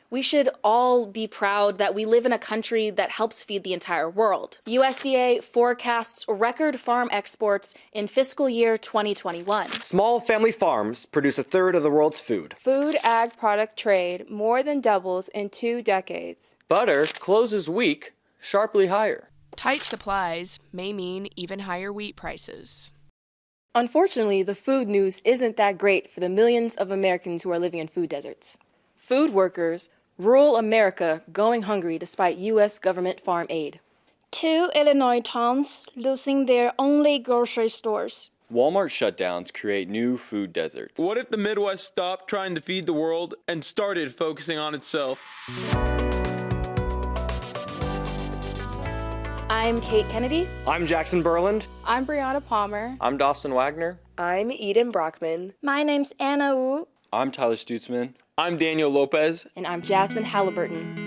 We should all be proud that we live in a country that helps feed the entire world. USDA forecasts record farm exports in fiscal year 2021. Small family farms produce a third of the world's food. Food-ag product trade more than doubles in 2 decades. Butter closes week sharply higher. Tight supplies may mean even higher wheat prices. Unfortunately, the food news isn't that great for the millions of Americans who are living in food deserts. Food workers, rural America going hungry despite U.S. government farm aid. 2 Illinois towns losing their only grocery stores. Walmart shutdowns create new food deserts. What if the Midwest stopped trying to feed the world and started focusing on itself? I'm Kate Kennedy. I'm Jackson Berland. I'm Brianna Palmer. I'm Dawson Wagner. I'm Eden Brockman. My name's Anna Wu. I'm Tyler Stutzman. I'm Daniel Lopez. And I'm Jasmine Halliburton.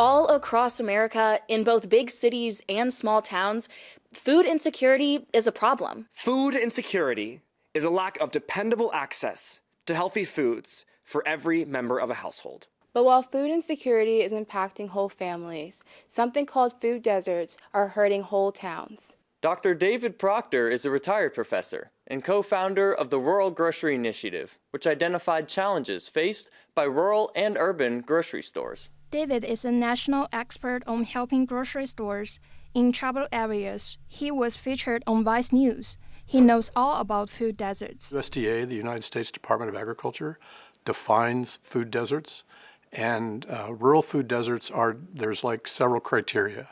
All across America, in both big cities and small towns, food insecurity is a problem. Food insecurity is a lack of dependable access to healthy foods for every member of a household. But while food insecurity is impacting whole families, something called food deserts are hurting whole towns. Dr. David Proctor is a retired professor and co-founder of the Rural Grocery Initiative, which identified challenges faced by rural and urban grocery stores. David is a national expert on helping grocery stores in troubled areas. He was featured on Vice News. He knows all about food deserts. USDA, the United States Department of Agriculture, defines food deserts, and rural food deserts there's like several criteria.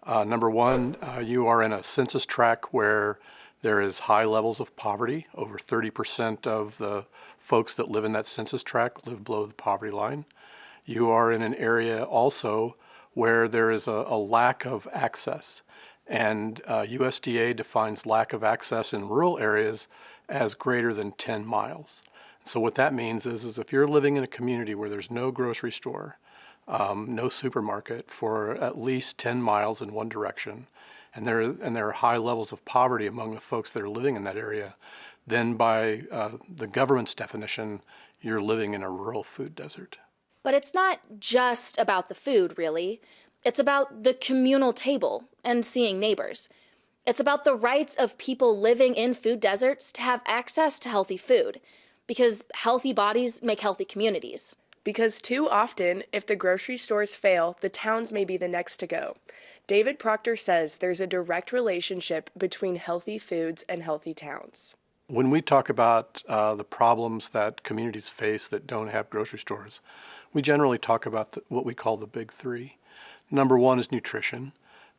Number one, you are in a census tract where there is high levels of poverty. Over 30% of the folks that live in that census tract live below the poverty line. You are in an area also where there is a lack of access. And USDA defines lack of access in rural areas as greater than 10 miles. So what that means is if you're living in a community where there's no grocery store, no supermarket for at least 10 miles in one direction, and there are high levels of poverty among the folks that are living in that area, then by the government's definition, you're living in a rural food desert. But it's not just about the food, really. It's about the communal table and seeing neighbors. It's about the rights of people living in food deserts to have access to healthy food, because healthy bodies make healthy communities. Because too often, if the grocery stores fail, the towns may be the next to go. David Proctor says there's a direct relationship between healthy foods and healthy towns. When we talk about the problems that communities face that don't have grocery stores, we generally talk about what we call the big three. Number one is nutrition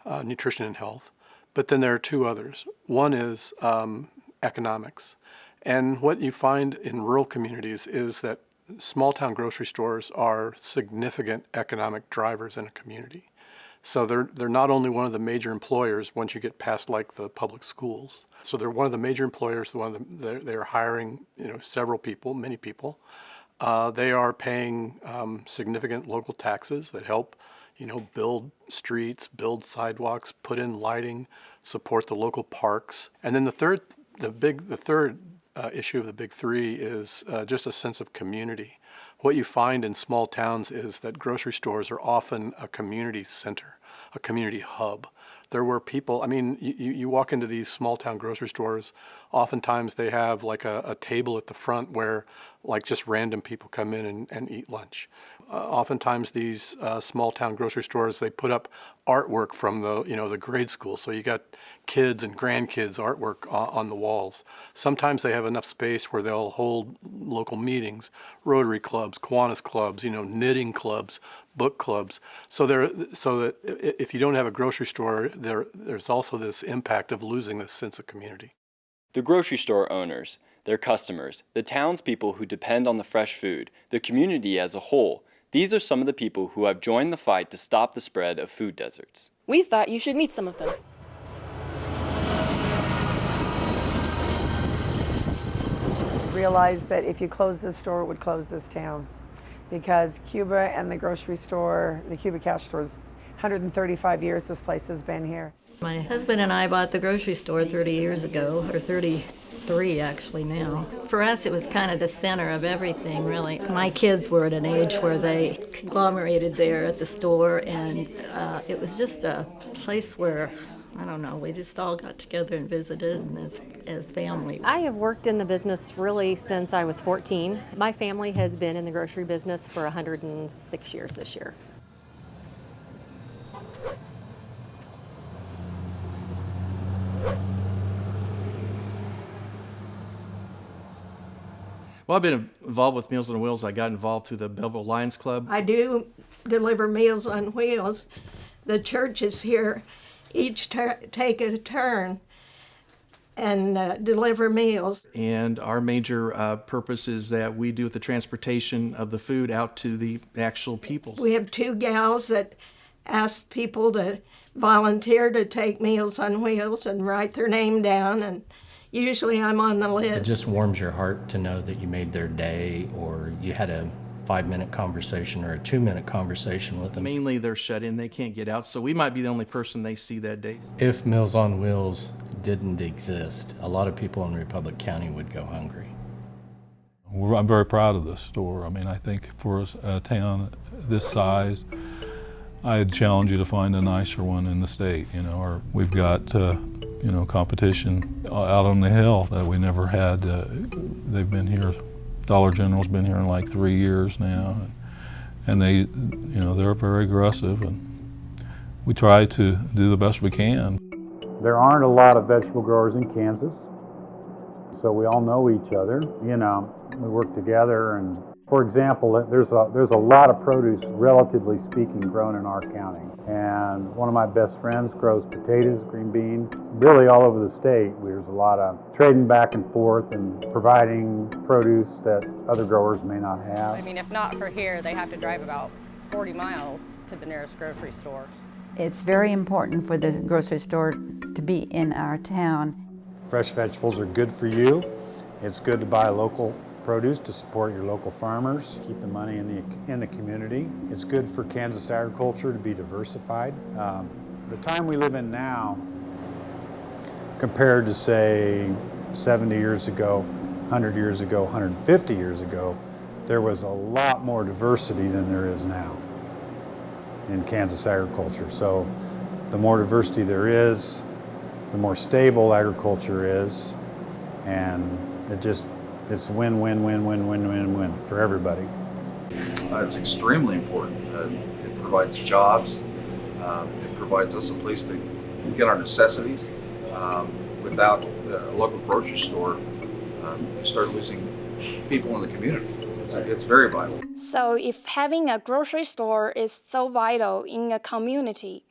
and health. But then there are two others. One is economics. And what you find in rural communities is that small town grocery stores are significant economic drivers in a community. So they're not only one of the major employers once you get past like the public schools. So they're one of the major employers. They're hiring several people, many people. They are paying significant local taxes that help build streets, build sidewalks, put in lighting, support the local parks. And then the third issue of the big three is just a sense of community. What you find in small towns is that grocery stores are often a community center, a community hub. There were people, you walk into these small town grocery stores, oftentimes they have like a table at the front where like just random people come in and eat lunch. Oftentimes these small town grocery stores, they put up artwork from the grade school. So you got kids and grandkids artwork on the walls. Sometimes they have enough space where they'll hold local meetings, Rotary clubs, Kiwanis clubs, knitting clubs, book clubs. So that if you don't have a grocery store, there's also this impact of losing this sense of community. The grocery store owners, their customers, the townspeople who depend on the fresh food, the community as a whole, these are some of the people who have joined the fight to stop the spread of food deserts. We thought you should meet some of them. Realized that if you close this store, it would close this town. Because Cuba and the grocery store, the Cuba Cash store, 135 years this place has been here. My husband and I bought the grocery store 30 years ago, or 33 actually now. For us, it was kind of the center of everything, really. My kids were at an age where they conglomerated there at the store, and it was just a place where, I don't know, we just all got together and visited and as family. I have worked in the business really since I was 14. My family has been in the grocery business for 106 years this year. Well, I've been involved with Meals on Wheels. I got involved through the Belleville Lions Club. I do deliver Meals on Wheels. The churches here each take a turn and deliver meals. And our major purpose is that we do the transportation of the food out to the actual people. We have 2 gals that ask people to volunteer to take Meals on Wheels and write their name down, and usually I'm on the list. It just warms your heart to know that you made their day, or you had a 5-minute conversation or a 2-minute conversation with them. Mainly they're shut in, they can't get out, so we might be the only person they see that day. If Meals on Wheels didn't exist, a lot of people in Republic County would go hungry. I'm very proud of this store. I mean, I think for a town this size, I'd challenge you to find a nicer one in the state, or we've got competition out on the hill that we never had. They've been here, Dollar General's been here in like 3 years now, and they, they're very aggressive, and we try to do the best we can. There aren't a lot of vegetable growers in Kansas, so we all know each other. We work together, and for example, there's a lot of produce, relatively speaking, grown in our county. And one of my best friends grows potatoes, green beans, really all over the state. There's a lot of trading back and forth and providing produce that other growers may not have. I mean, if not for here, they have to drive about 40 miles to the nearest grocery store. It's very important for the grocery store to be in our town. Fresh vegetables are good for you. It's good to buy local produce to support your local farmers, keep the money in the community. It's good for Kansas agriculture to be diversified. The time we live in now, compared to say 70 years ago, 100 years ago, 150 years ago, there was a lot more diversity than there is now in Kansas agriculture. So the more diversity there is, the more stable agriculture is, and it's win, win, win, win, win, win, win for everybody. It's extremely important. It provides jobs. It provides us a place to get our necessities. Without a local grocery store, you start losing people in the community. It's very vital. So if having a grocery store is so vital in a community,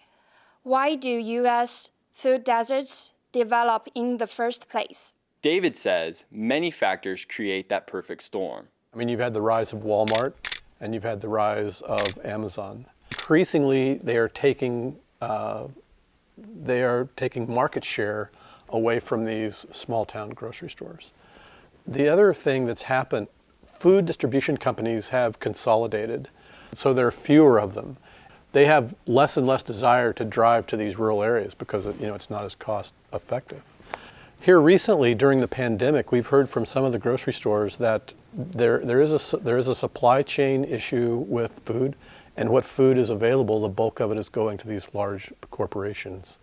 why do U.S. food deserts develop in the first place? David says many factors create that perfect storm. I mean, you've had the rise of Walmart and you've had the rise of Amazon. Increasingly, they are taking market share away from these small town grocery stores. The other thing that's happened, food distribution companies have consolidated, so there are fewer of them. They have less and less desire to drive to these rural areas because it's not as cost effective. Here recently, during the pandemic, we've heard from some of the grocery stores that there is a supply chain issue with food, and what food is available, the bulk of it is going to these large corporations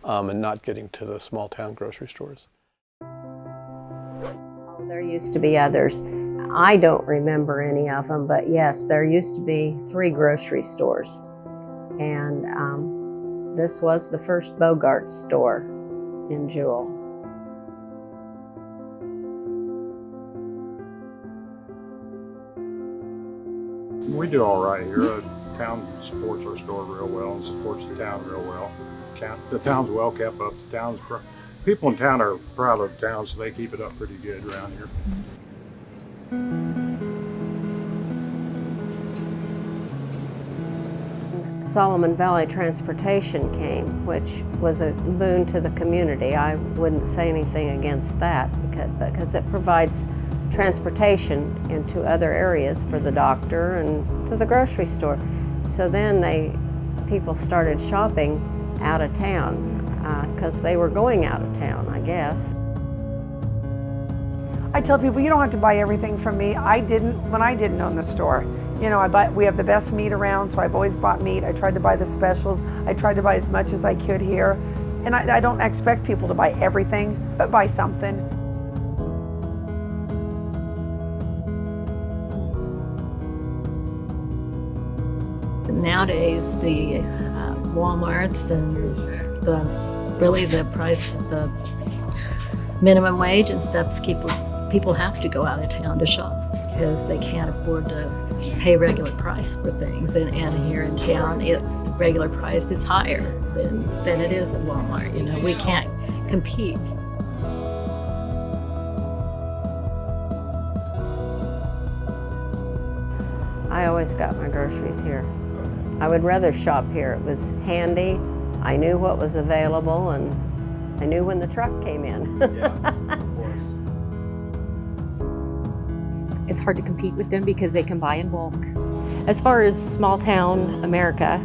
and not getting to the small town grocery stores. There used to be others. I don't remember any of them, but yes, there used to be 3 grocery stores. And this was the first Bogart's store in Jewell. We do all right here. The town supports our store real well and supports the town real well. The town's well kept up. People in town are proud of the town, so they keep it up pretty good around here. Solomon Valley Transportation came, which was a boon to the community. I wouldn't say anything against that because it provides transportation into other areas for the doctor and to the grocery store. So then people started shopping out of town because they were going out of town, I guess. I tell people, you don't have to buy everything from me. I didn't when I didn't own the store. You know, we have the best meat around, so I've always bought meat. I tried to buy the specials. I tried to buy as much as I could here. And I don't expect people to buy everything, but buy something. Nowadays, the Walmarts and the price of the minimum wage and stuff, people have to go out of town to shop because they can't afford to pay regular price for things. And here in town, the regular price is higher than it is at Walmart. You know, we can't compete. I always got my groceries here. I would rather shop here. It was handy. I knew what was available, and I knew when the truck came in. Yeah, of course. It's hard to compete with them because they can buy in bulk. As far as small town America,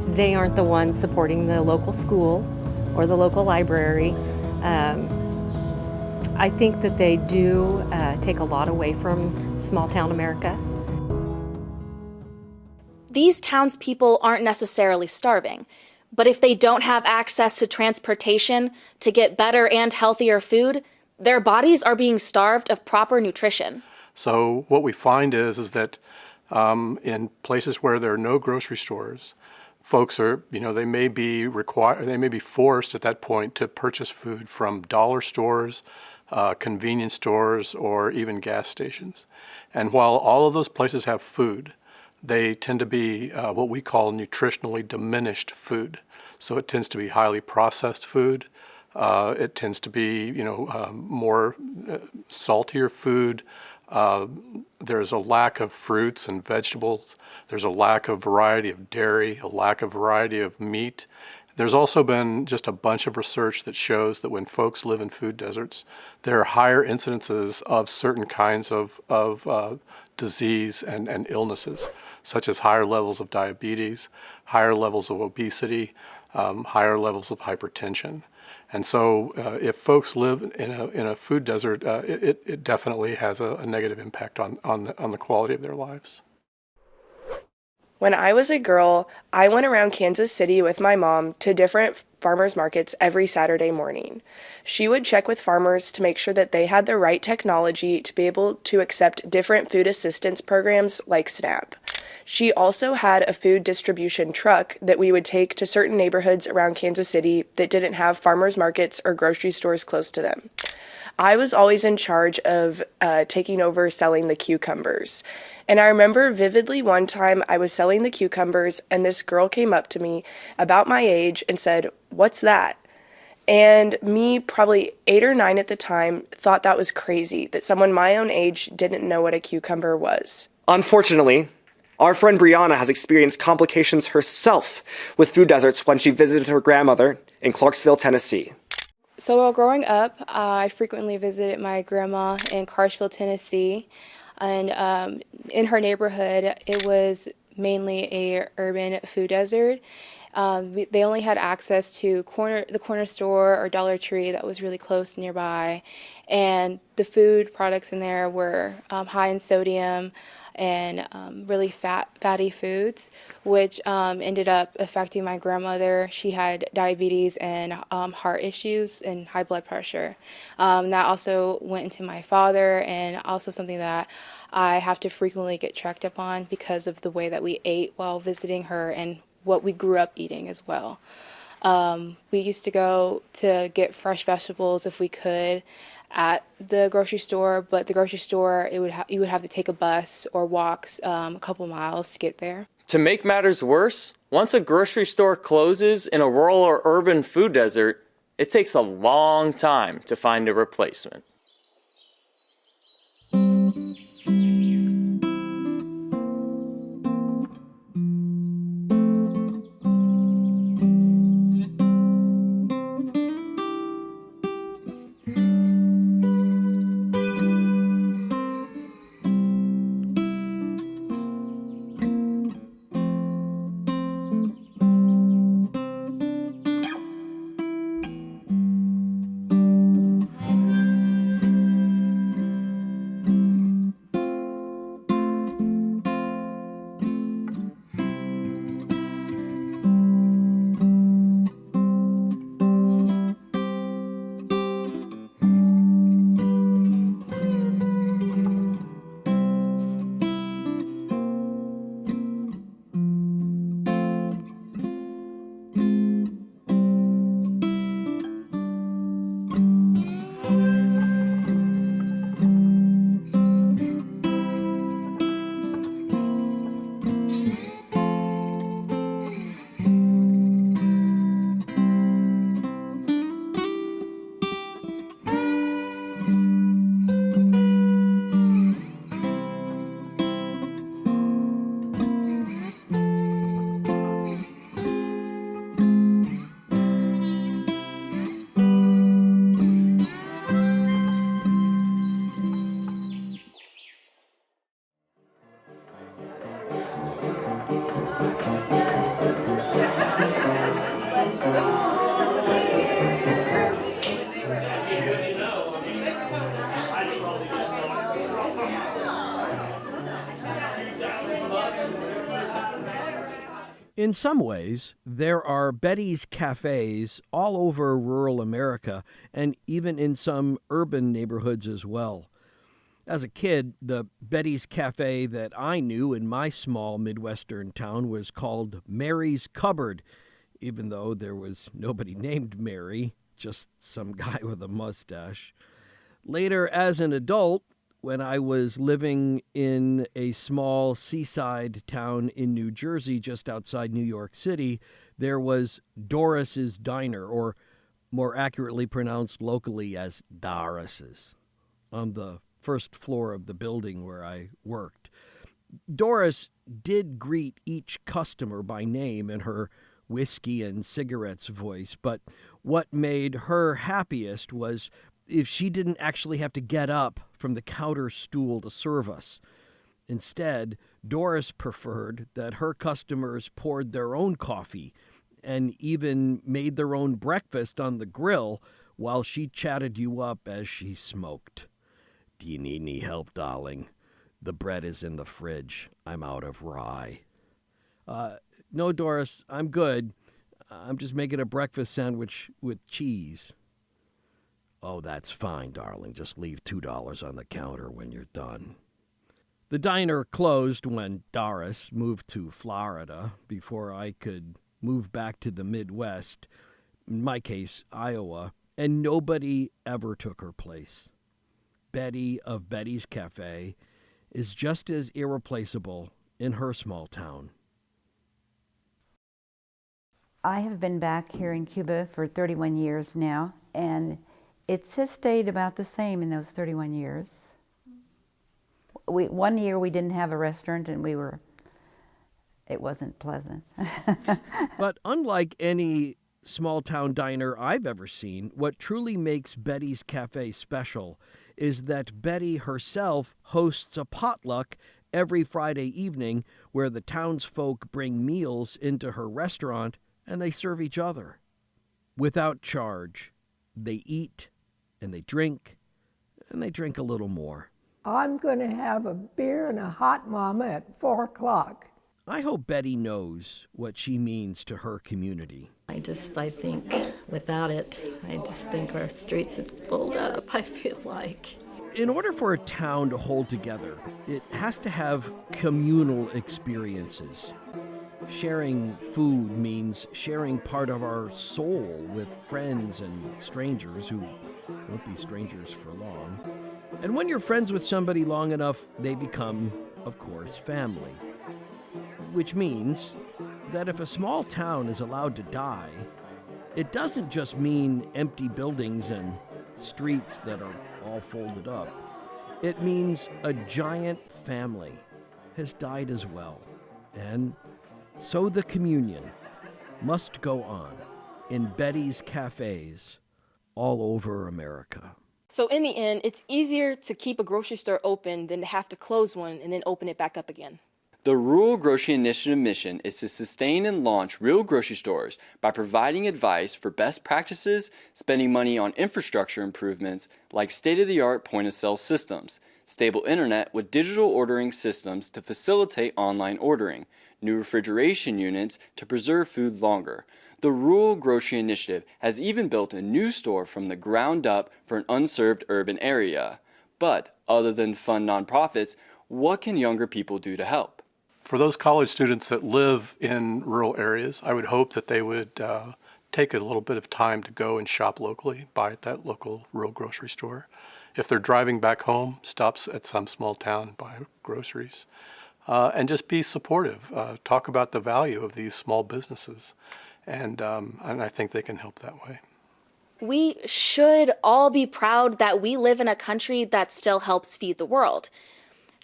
they aren't the ones supporting the local school or the local library. I think that they do take a lot away from small town America. These townspeople aren't necessarily starving, but if they don't have access to transportation to get better and healthier food, their bodies are being starved of proper nutrition. So what we find is that in places where there are no grocery stores, folks are, they may be forced at that point to purchase food from dollar stores, convenience stores, or even gas stations. And while all of those places have food, they tend to be what we call nutritionally diminished food. So it tends to be highly processed food. It tends to be, more saltier food. There's a lack of fruits and vegetables. There's a lack of variety of dairy, a lack of variety of meat. There's also been just a bunch of research that shows that when folks live in food deserts, there are higher incidences of certain kinds of disease and illnesses, such as higher levels of diabetes, higher levels of obesity, higher levels of hypertension. And so if folks live in a food desert, it definitely has a negative impact on the quality of their lives. When I was a girl, I went around Kansas City with my mom to different farmers markets every Saturday morning. She would check with farmers to make sure that they had the right technology to be able to accept different food assistance programs like SNAP. She also had a food distribution truck that we would take to certain neighborhoods around Kansas City that didn't have farmers markets or grocery stores close to them. I was always in charge of taking over selling the cucumbers. And I remember vividly one time I was selling the cucumbers and this girl came up to me about my age and said, "What's that?" And me, probably 8 or 9 at the time, thought that was crazy, that someone my own age didn't know what a cucumber was. Unfortunately, our friend Brianna has experienced complications herself with food deserts when she visited her grandmother in Clarksville, Tennessee. So while growing up, I frequently visited my grandma in Clarksville, Tennessee. And in her neighborhood, it was mainly a urban food desert. They only had access to the corner store or Dollar Tree that was really close nearby. And the food products in there were high in sodium and really fatty foods, which ended up affecting my grandmother. She had diabetes and heart issues and high blood pressure. That also went into my father, and also something that I have to frequently get checked up on because of the way that we ate while visiting her and what we grew up eating as well. We used to go to get fresh vegetables if we could at the grocery store, but the grocery store, you would have to take a bus or walk a couple miles to get there. To make matters worse, once a grocery store closes in a rural or urban food desert, it takes a long time to find a replacement. In some ways, there are Betty's cafes all over rural America and even in some urban neighborhoods as well. As a kid, the Betty's Cafe that I knew in my small Midwestern town was called Mary's Cupboard, even though there was nobody named Mary, just some guy with a mustache. Later, as an adult, when I was living in a small seaside town in New Jersey, just outside New York City, there was Doris's Diner, or more accurately pronounced locally as Doris's, on the first floor of the building where I worked. Doris did greet each customer by name in her whiskey and cigarettes voice, but what made her happiest was if she didn't actually have to get up from the counter stool to serve us. Instead, Doris preferred that her customers poured their own coffee and even made their own breakfast on the grill while she chatted you up as she smoked. "Do you need any help, darling? The bread is in the fridge. I'm out of rye." No, Doris, I'm good. I'm just making a breakfast sandwich with cheese." "Oh, that's fine, darling. Just leave $2 on the counter when you're done." The diner closed when Doris moved to Florida before I could move back to the Midwest, in my case, Iowa, and nobody ever took her place. Betty of Betty's Cafe is just as irreplaceable in her small town. I have been back here in Cuba for 31 years now, and it has stayed about the same in those 31 years. One year we didn't have a restaurant, and it wasn't pleasant. But unlike any small-town diner I've ever seen, what truly makes Betty's Cafe special is that Betty herself hosts a potluck every Friday evening where the townsfolk bring meals into her restaurant and they serve each other. Without charge, they eat and they drink a little more. "I'm going to have a beer and a hot mama at 4 o'clock. I hope Betty knows what she means to her community. I think without it, I just think our streets had pulled up, I feel like. In order for a town to hold together, it has to have communal experiences. Sharing food means sharing part of our soul with friends and strangers who won't be strangers for long. And when you're friends with somebody long enough, they become, of course, family. Which means that if a small town is allowed to die, it doesn't just mean empty buildings and streets that are all folded up. It means a giant family has died as well. And so the communion must go on in Betty's cafes all over America. So in the end, it's easier to keep a grocery store open than to have to close one and then open it back up again. The Rural Grocery Initiative mission is to sustain and launch real grocery stores by providing advice for best practices, spending money on infrastructure improvements like state-of-the-art point-of-sale systems, stable internet with digital ordering systems to facilitate online ordering, new refrigeration units to preserve food longer. The Rural Grocery Initiative has even built a new store from the ground up for an unserved urban area. But other than fund nonprofits, what can younger people do to help? For those college students that live in rural areas, I would hope that they would take a little bit of time to go and shop locally, buy at that local rural grocery store. If they're driving back home, stops at some small town and buy groceries. And just be supportive. Talk about the value of these small businesses. And I think they can help that way. We should all be proud that we live in a country that still helps feed the world.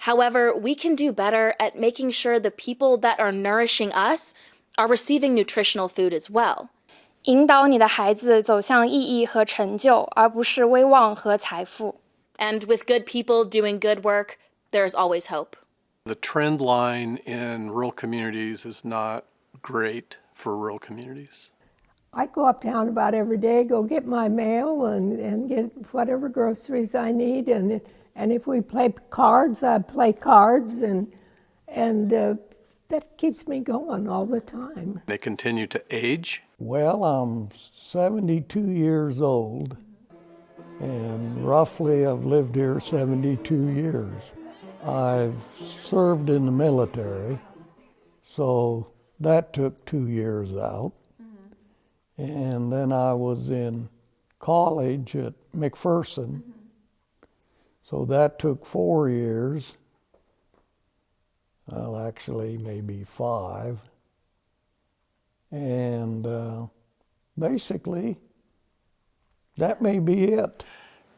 However, we can do better at making sure the people that are nourishing us are receiving nutritional food as well. 引导你的孩子走向意义和成就，而不是威望和财富。And with good people doing good work, there's always hope. The trend line in rural communities is not great for rural communities. I go uptown about every day, go get my mail and get whatever groceries I need. And if we play cards, I play cards, and that keeps me going all the time. They continue to age. Well, I'm 72 years old, and roughly I've lived here 72 years. I've served in the military, so that took 2 years out. And then I was in college at McPherson, so that took 4 years. Well, actually, maybe 5. And basically, that may be it.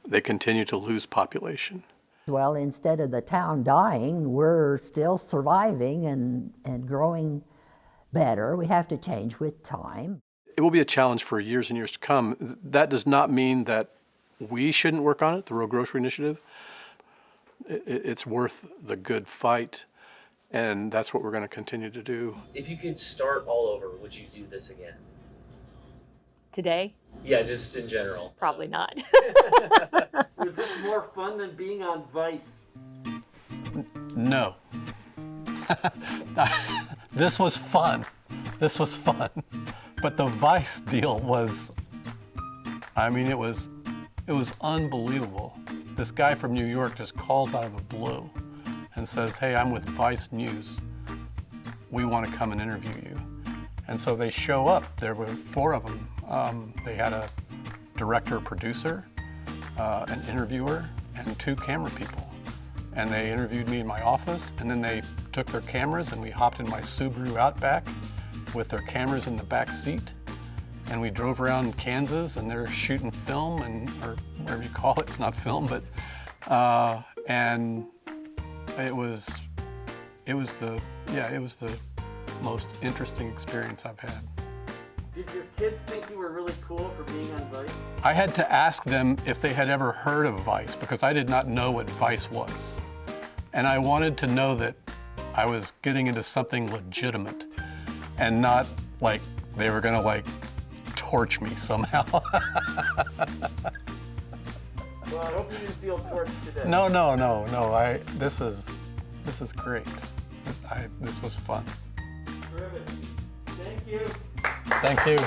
They continue to lose population. Well, instead of the town dying, we're still surviving and growing better. We have to change with time. It will be a challenge for years and years to come. That does not mean that we shouldn't work on it, the Rural Grocery Initiative. It's worth the good fight, and that's what we're going to continue to do. If you could start all over, would you do this again? Today? Yeah, just in general. Probably not. Was this more fun than being on Vice? No. This was fun. This was fun. But the Vice deal was, I mean, it was unbelievable. This guy from New York just calls out of the blue and says, hey, I'm with Vice News. We want to come and interview you. And so they show up. There were 4 of them. They had a director, producer, an interviewer, and 2 camera people. And they interviewed me in my office, and then they took their cameras and we hopped in my Subaru Outback with their cameras in the back seat. And we drove around Kansas, and they're shooting film, or whatever you call it. It's not film, but and it was the most interesting experience I've had. Did your kids think you were really cool for being on Vice? I had to ask them if they had ever heard of Vice, because I did not know what Vice was, and I wanted to know that I was getting into something legitimate, and not like they were gonna like torch me somehow. Well, I hope you didn't feel torched today. No. This is great. This was fun. Terrific. Thank you. Thank you.